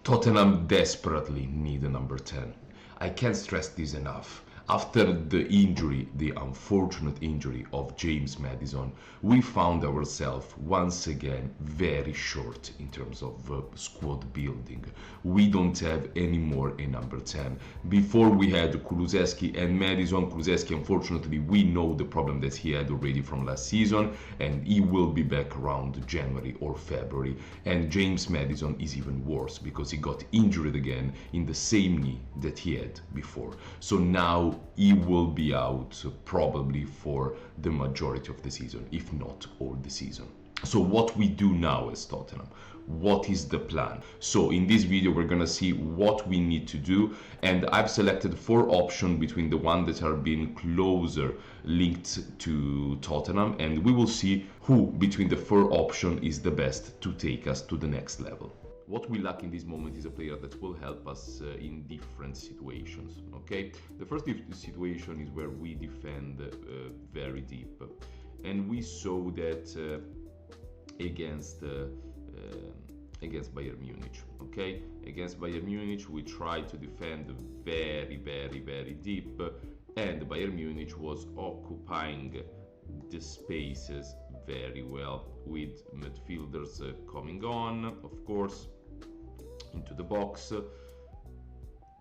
Tottenham desperately need a number 10. I can't stress this enough. After the injury, the unfortunate injury of James Maddison, we found ourselves once again very short in terms of squad building. We don't have anymore a number 10. Before we had Kulusevski and Maddison. Kulusevski, unfortunately, we know the problem that he had already from last season, and he will be back around January or February. And James Maddison is even worse because he got injured again in the same knee that he had before. So now he will be out probably for the majority of the season, if not all the season. So what we do now as Tottenham, what is the plan? So in this video we're gonna see what we need to do, and I've selected 4 options between the ones that are being closer linked to Tottenham, and we will see who between the 4 options is the best to take us to the next level. What we lack in this moment is a player that will help us in different situations, okay? The first situation is where we defend very deep. And we saw that against Bayern Munich, okay? Against Bayern Munich, we tried to defend very deep, and Bayern Munich was occupying the spaces very well, with midfielders coming on, of course, into the box.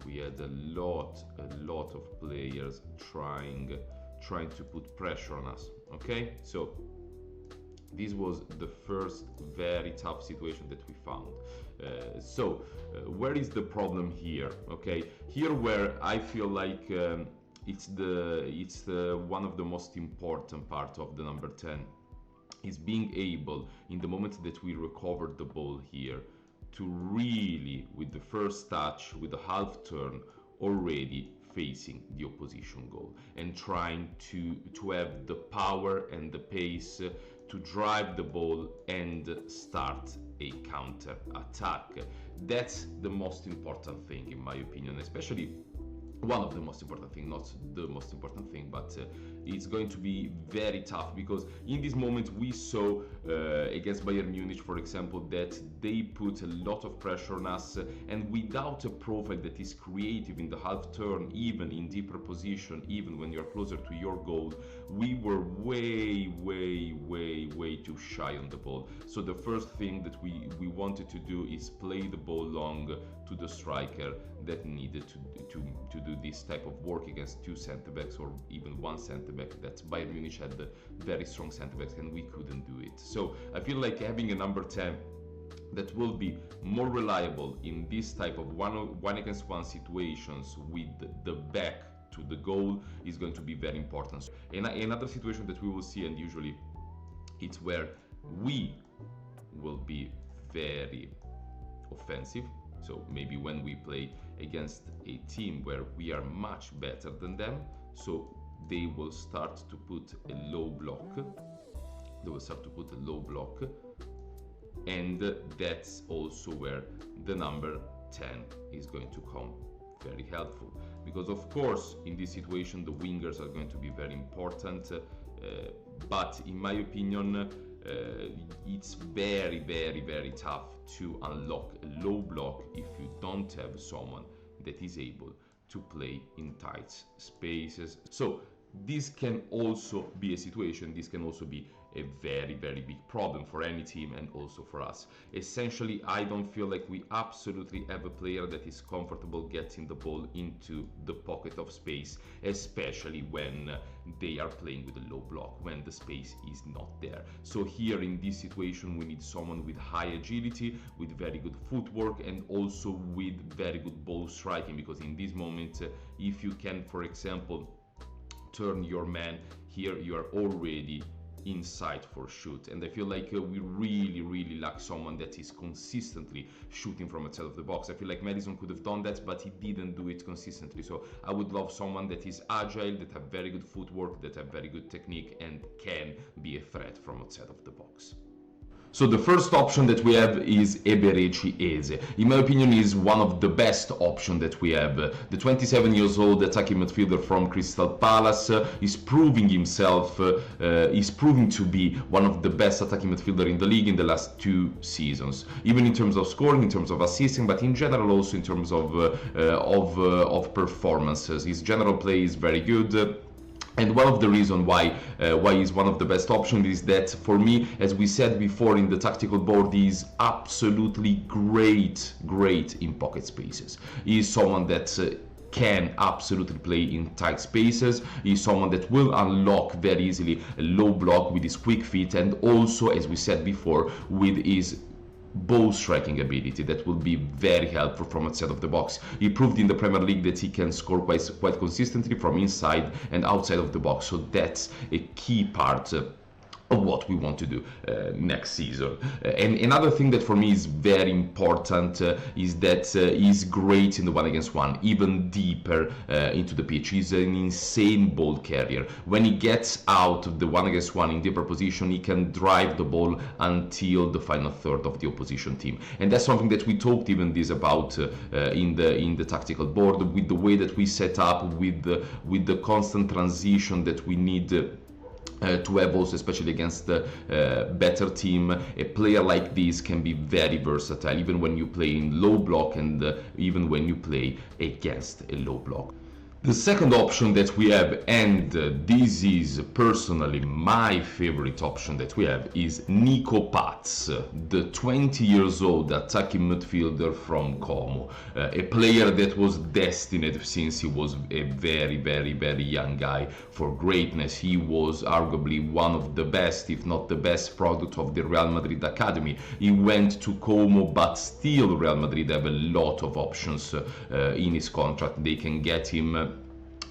We had a lot of players trying to put pressure on us, okay? So this was the first very tough situation that we found. Where is the problem here? Okay, here where I feel like it's one of the most important part of the number 10 is being able, in the moment that we recover the ball here, to really, with the first touch, with the half turn, already facing the opposition goal and trying to have the power and the pace to drive the ball and start a counter attack. That's the most important thing, in my opinion, especially one of the most important thing, not the most important thing, but it's going to be very tough because in this moment we saw against Bayern Munich, for example, that they put a lot of pressure on us, and without a profile that is creative in the half turn, even in deeper position, even when you're closer to your goal, we were way too shy on the ball. So the first thing that we wanted to do is play the ball long to the striker that needed to do this type of work against 2 center-backs or even 1 center-back. That Bayern Munich had the very strong center-backs and we couldn't do it. So I feel like having a number 10 that will be more reliable in this type of one against one situations with the back to the goal is going to be very important. And another situation that we will see, and usually it's where we will be very offensive. So maybe when we play against a team where we are much better than them, so they will start to put a low block. And that's also where the number 10 is going to come very helpful. Because of course, in this situation, the wingers are going to be very important. But in my opinion, it's very tough to unlock a low block if you don't have someone that is able to play in tight spaces. So this can also be a situation, this can also be a very big problem for any team and also for us. Essentially, I don't feel like we absolutely have a player that is comfortable getting the ball into the pocket of space, especially when they are playing with a low block, when the space is not there. So here in this situation, we need someone with high agility, with very good footwork, and also with very good ball striking, because in this moment, if you can, for example, turn your man here, you are already inside for shoot. And I feel like we really lack someone that is consistently shooting from outside of the box. I feel like Maddison could have done that, but he didn't do it consistently. So I would love someone that is agile, that have very good footwork, that have very good technique, and can be a threat from outside of the box. So the first option that we have is Eberechi Eze. In my opinion, is one of the best options that we have. The 27 years old attacking midfielder from Crystal Palace is proving himself, is proving to be one of the best attacking midfielder in the league in the last 2 seasons. Even in terms of scoring, in terms of assisting, but in general also in terms of performances. His general play is very good. And one of the reasons why he's one of the best options is that, for me, as we said before in the tactical board, he's absolutely great in pocket spaces. He is someone that can absolutely play in tight spaces. He's someone that will unlock very easily a low block with his quick feet, and also, as we said before, with his ball striking ability that will be very helpful from outside of the box. He proved in the Premier League that he can score quite consistently from inside and outside of the box, so that's a key part of what we want to do next season. And another thing that for me is very important is that he's great in the 1-against-1, even deeper into the pitch. He's an insane ball carrier. When he gets out of the 1-against-1 in deeper position, he can drive the ball until the final third of the opposition team. And that's something that we talked even this about in the tactical board, with the way that we set up, with the constant transition that we need to have also, especially against the better team. A player like this can be very versatile, even when you play in low block and even when you play against a low block. The second option that we have, and this is personally my favorite option that we have, is Nico Paz, the 20 years old attacking midfielder from Como, a player that was destined since he was a very young guy for greatness. He was arguably one of the best, if not the best, product of the Real Madrid academy. He went to Como, but still Real Madrid have a lot of options in his contract. They can get him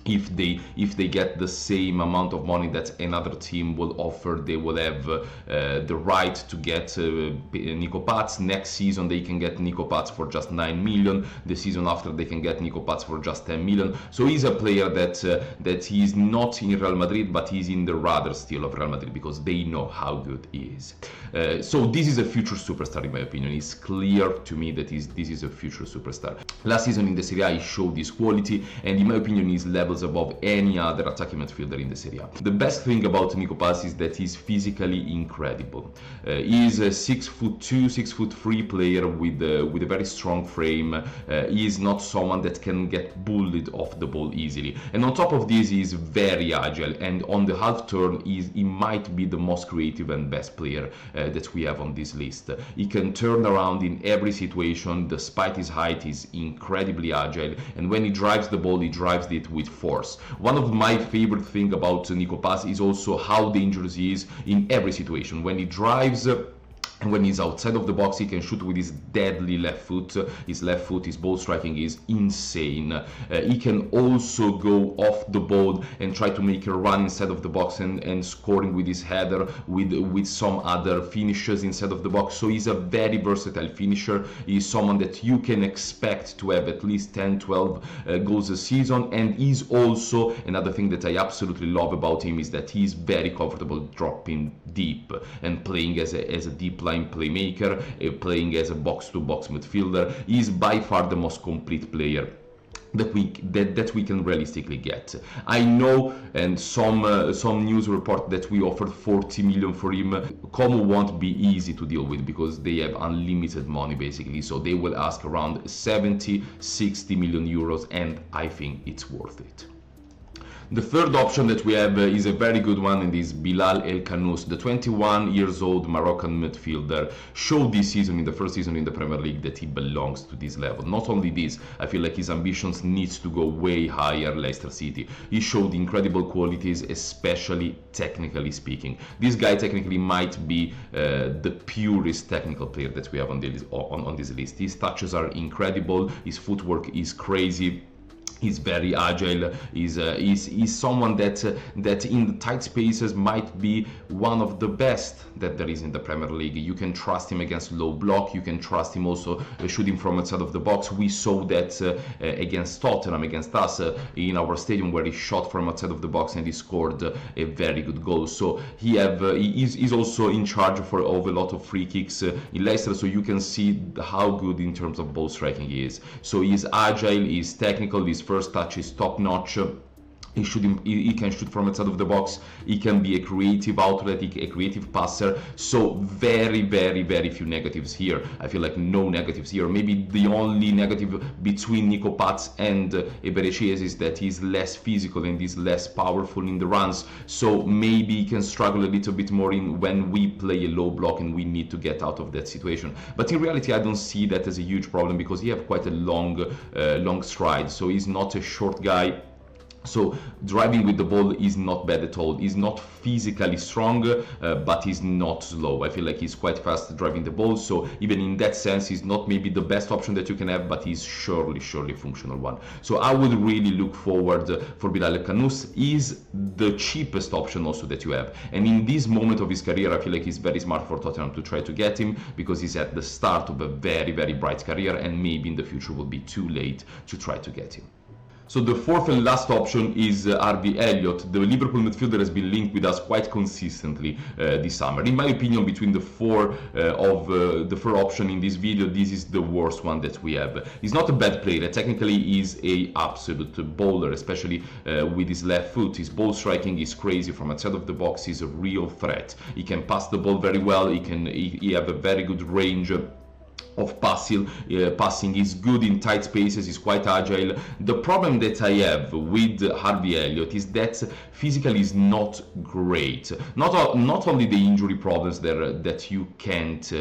if they get the same amount of money that another team will offer. They will have the right to get Nico Paz. Next season they can get Nico Paz for just 9 million. The season after they can get Nico Paz for just 10 million. So he's a player that he's not in Real Madrid, but he's in the radar still of Real Madrid, because they know how good he is. So this is a future superstar in my opinion. It's clear to me that this is a future superstar. Last season in the Serie A he showed this quality, and in my opinion he's levels above any other attacking midfielder in the Serie A. The best thing about Nico Paz is that he's physically incredible. He's a 6'2", 6'3" player with a very strong frame. He is not someone that can get bullied off the ball easily. And on top of this, he is very agile, and on the half turn he might be the most creative and best player that we have on this list. He can turn around in every situation. Despite his height, he's incredibly agile, and when he drives the ball, he drives it with force. One of my favorite things about Nico Paz is also how dangerous he is in every situation. When he drives and when he's outside of the box, he can shoot with his deadly left foot. His ball striking is insane. He can also go off the ball and try to make a run inside of the box and scoring with his header, with some other finishes inside of the box. So he's a very versatile finisher. He's someone that you can expect to have at least 10-12 goals a season. And he's also, another thing that I absolutely love about him is that he's very comfortable dropping deep and playing as a deep line playmaker, playing as a box-to-box midfielder. He's by far the most complete player that we can realistically get. I know, and some news report that we offered 40 million for him. Como won't be easy to deal with because they have unlimited money basically, so they will ask around 70-60 million euros, and I think it's worth it. The third option that we have is a very good one, and is Bilal El Khanous, the 21 years old Moroccan midfielder. Showed this season, in the first season in the Premier League, that he belongs to this level. Not only this, I feel like his ambitions needs to go way higher. Leicester City. He showed incredible qualities, especially technically speaking. This guy technically might be the purest technical player that we have on this list. His touches are incredible. His footwork is crazy. He's very agile. He's someone that in the tight spaces might be one of the best that there is in the Premier League. You can trust him against low block. You can trust him also shooting from outside of the box. We saw that against Tottenham, against us in our stadium, where he shot from outside of the box and he scored a very good goal. So he's also in charge of a lot of free kicks in Leicester. So you can see how good in terms of ball striking he is. So he's agile, he's technical, his first touch is top notch. He can shoot from outside of the box. He can be a creative outlet, a creative passer. So very, very, very few negatives here. I feel like no negatives here. Maybe the only negative between Nico Paz and Eberechies is that he's less physical and he's less powerful in the runs. So maybe he can struggle a little bit more in when we play a low block and we need to get out of that situation. But in reality, I don't see that as a huge problem because he has quite a long stride. So he's not a short guy. So driving with the ball is not bad at all. He's not physically strong, but he's not slow. I feel like he's quite fast driving the ball. So even in that sense, he's not maybe the best option that you can have, but he's surely a functional one. So I would really look forward for Bilal El-Khanous. He's the cheapest option also that you have. And in this moment of his career, I feel like he's very smart for Tottenham to try to get him because he's at the start of a very, very bright career, and maybe in the future will be too late to try to get him. So the fourth and last option is Harvey Elliott. The Liverpool midfielder has been linked with us quite consistently this summer. In my opinion, between the four option in this video, this is the worst one that we have. He's not a bad player. Technically, he's a absolute bowler, especially with his left foot. His ball striking is crazy from outside of the box. He's a real threat. He can pass the ball very well. He have a very good range of passing is good in tight spaces, is quite agile. The problem that I have with Harvey Elliott is that physically is not great. Not only the injury problems there that you can't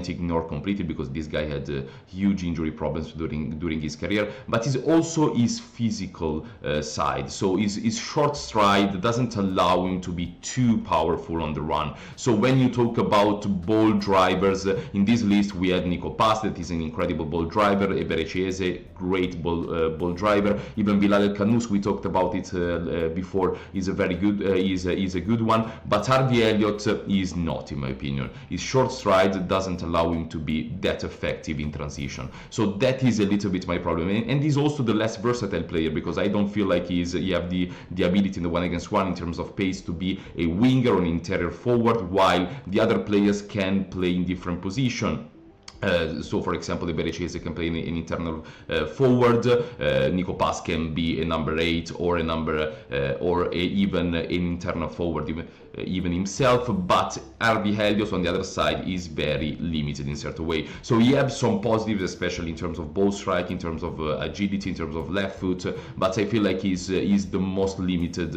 ignore completely, because this guy had huge injury problems during his career, but it's also his physical side. So his short stride doesn't allow him to be too powerful on the run. So when you talk about ball drivers in this list, we had Nico Paz, that is an incredible ball driver. Eberechies, great ball driver. Even Bilal El-Khanous, we talked about it before, is a very good, is a good one. But Harvey Elliott is not, in my opinion. His short stride doesn't allow him to be that effective in transition. So that is a little bit my problem. And he's also the less versatile player, because I don't feel like he have the ability in the 1-against-1 in terms of pace to be a winger or an interior forward, while the other players can play in different positions. So for example, Eberechies can play an internal forward, Nico Paz can be a number 8 or a number even an internal forward, even himself. But Harvey Elliott on the other side is very limited in a certain way. So he has some positives, especially in terms of ball strike, in terms of agility, in terms of left foot, but I feel like he's the most limited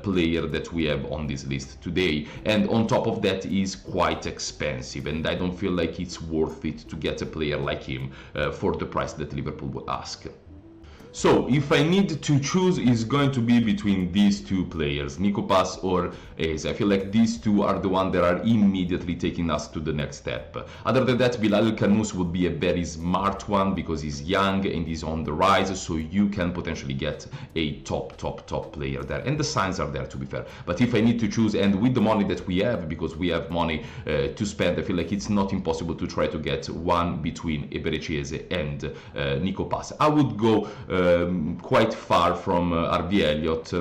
player that we have on this list today. And on top of that, he's quite expensive, and I don't feel like it's worth it to get a player like him for the price that Liverpool would ask. So if I need to choose, it's going to be between these two players, Nico Paz or Eze. I feel like these two are the ones that are immediately taking us to the next step. Other than that, Bilal El-Khanous would be a very smart one because he's young and he's on the rise, so you can potentially get a top player there. And the signs are there, to be fair. But if I need to choose, and with the money that we have, because we have money to spend, I feel like it's not impossible to try to get one between Eberechies and Nico Paz. I would go quite far from Harvey Elliott,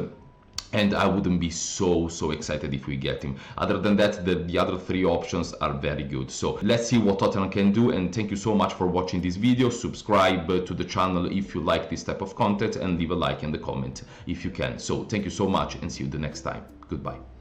and I wouldn't be so excited if we get him. Other than that, the other three options are very good. So let's see what Tottenham can do, and thank you so much for watching this video. Subscribe to the channel if you like this type of content, and leave a like and a comment if you can. So thank you so much, and see you the next time. Goodbye.